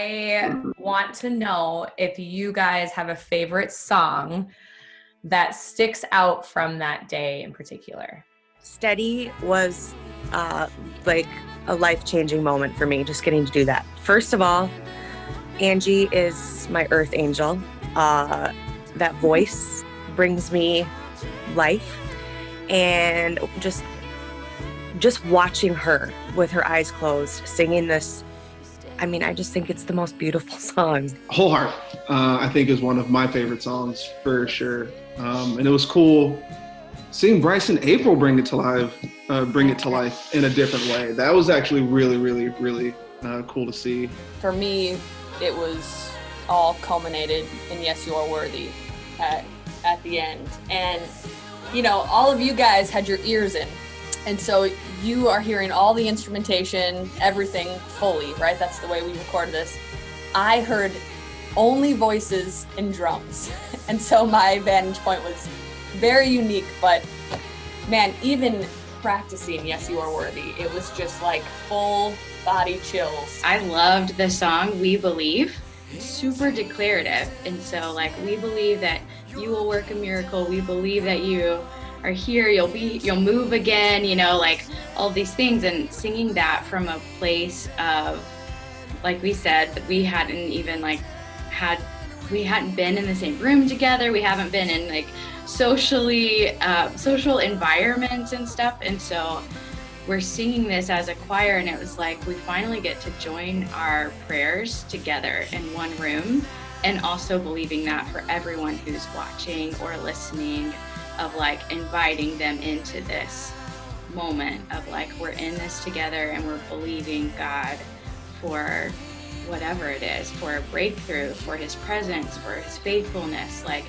I want to know if you guys have a favorite song that sticks out from that day in particular. Steady was like a life-changing moment for me, just getting to do that. First of all, Angie is my earth angel. That voice brings me life, and just watching her with her eyes closed singing this, I mean, I just think it's the most beautiful song. Whole Heart, I think, is one of my favorite songs for sure. And it was cool seeing Bryce and April bring it to life in a different way. That was actually really, really, really cool to see. For me, it was all culminated in Yes, You Are Worthy at the end. And, you know, all of you guys had your ears in. And so you are hearing all the instrumentation, everything fully, right? That's the way we recorded this. I heard only voices and drums. And so my vantage point was very unique, but man, even practicing Yes, You Are Worthy, it was just like full body chills. I loved the song We Believe. It's super declarative. And so like, we believe that you will work a miracle. We believe that you are here, you'll move again, you know, like all these things. And singing that from a place of, like we said, we hadn't even we hadn't been in the same room together. We haven't been in like social environments and stuff. And so we're singing this as a choir, and it was like we finally get to join our prayers together in one room, and also believing that for everyone who's watching or listening, of like inviting them into this moment of like, we're in this together and we're believing God for whatever it is, for a breakthrough, for his presence, for his faithfulness. Like,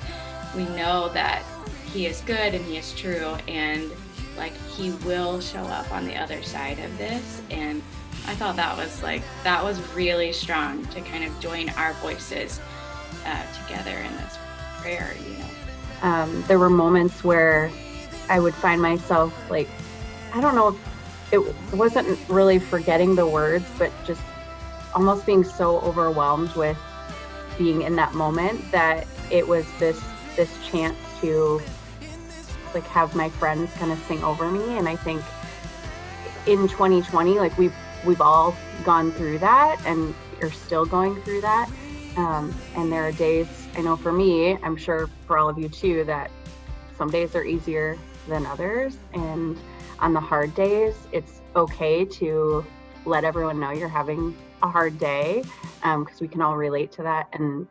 we know that he is good and he is true, and like he will show up on the other side of this. And I thought that was really strong to kind of join our voices together in this prayer, you know. There were moments where I would find myself like, I don't know if it wasn't really forgetting the words, but just almost being so overwhelmed with being in that moment that it was this chance to like have my friends kind of sing over me. And I think in 2020, like we've all gone through that and are still going through that. And there are days, I know for me, I'm sure for all of you too, that some days are easier than others. And on the hard days, it's okay to let everyone know you're having a hard day, because we can all relate to that and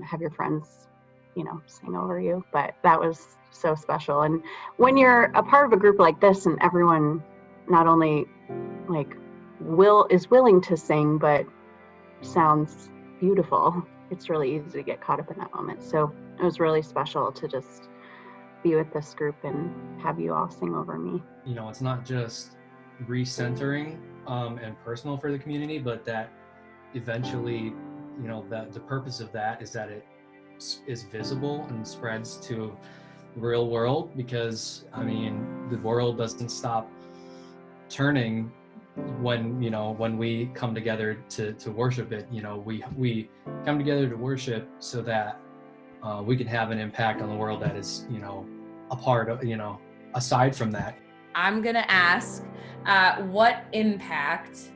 have your friends, you know, sing over you. But that was so special. And when you're a part of a group like this and everyone not only like is willing to sing, but sounds beautiful, it's really easy to get caught up in that moment. So it was really special to just be with this group and have you all sing over me. You know, it's not just recentering and personal for the community, but that eventually, you know, that the purpose of that is that it is visible and spreads to the real world, because I mean, the world doesn't stop turning when we come together to worship it. You know, we come together to worship so that we can have an impact on the world that is, you know, a part of, you know, aside from that. I'm gonna ask what impact,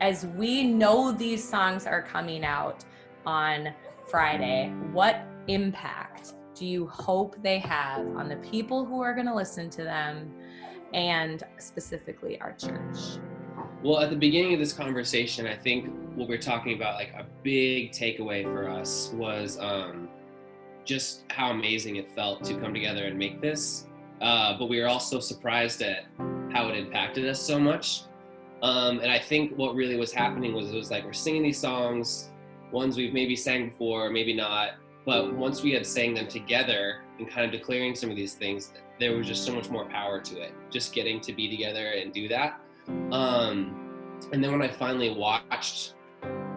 as we know these songs are coming out on Friday, what impact do you hope they have on the people who are gonna listen to them, and specifically our church? Well, at the beginning of this conversation, I think what we're talking about, like a big takeaway for us was just how amazing it felt to come together and make this. But we were also surprised at how it impacted us so much. And I think what really was happening was, it was like we're singing these songs, ones we've maybe sang before, maybe not. But once we had sang them together and kind of declaring some of these things, there was just so much more power to it, just getting to be together and do that. And then when I finally watched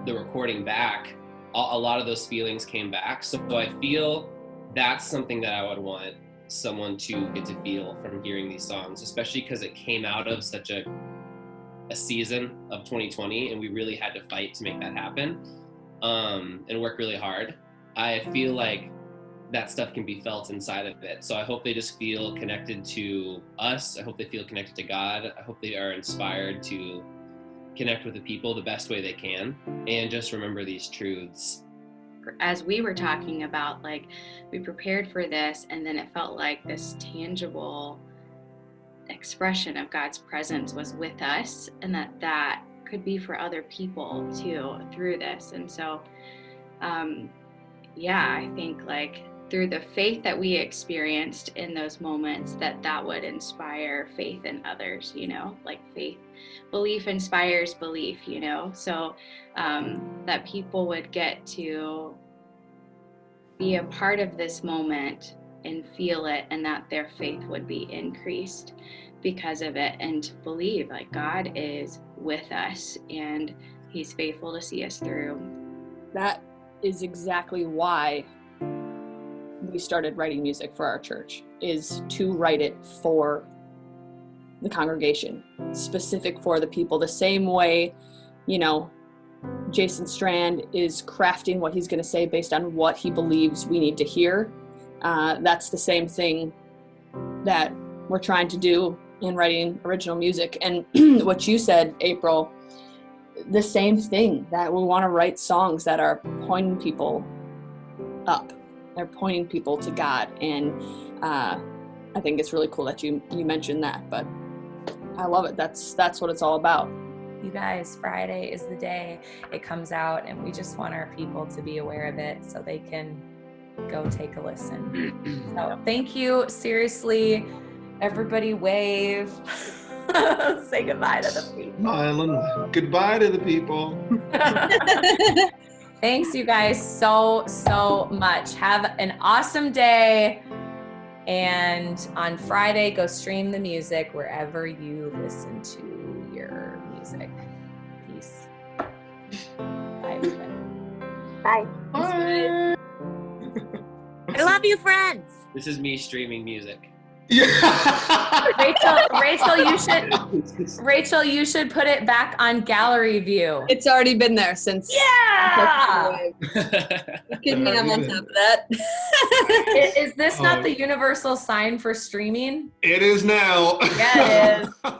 the recording back, a lot of those feelings came back. So I feel that's something that I would want someone to get to feel from hearing these songs, especially because it came out of such a season of 2020, and we really had to fight to make that happen. and work really hard, I feel like that stuff can be felt inside of it. So I hope they just feel connected to us. I hope they feel connected to God. I hope they are inspired to connect with the people the best way they can, and just remember these truths. As we were talking about, like, we prepared for this, and then it felt like this tangible expression of God's presence was with us, and that could be for other people too through this. And so I think, like, through the faith that we experienced in those moments, that would inspire faith in others, like belief inspires belief, so that people would get to be a part of this moment and feel it, and that their faith would be increased because of it, and to believe like God is with us and he's faithful to see us through. That is exactly why we started writing music for our church, is to write it for the congregation, specific for the people, the same way, Jason Strand is crafting what he's going to say based on what he believes we need to hear. That's the same thing that we're trying to do in writing original music. And what you said, April, the same thing, that we want to write songs that are pointing people up. They're pointing people to God. And I think it's really cool that you mentioned that, but I love it. That's what it's all about. You guys, Friday is the day it comes out, and we just want our people to be aware of it so they can go take a listen. So thank you. Seriously, everybody wave. Say goodbye to the people. Island. Goodbye to the people. Thanks, you guys, so much. Have an awesome day. And on Friday, go stream the music wherever you listen to your music. Peace. Bye, everybody. Bye. Bye. I love you, friends. This is me streaming music. Yeah. Rachel, you should put it back on gallery view. It's already been there since. Yeah. Kidding me, I'm on top of that. Is this not the universal sign for streaming? It is now. Yeah, it is.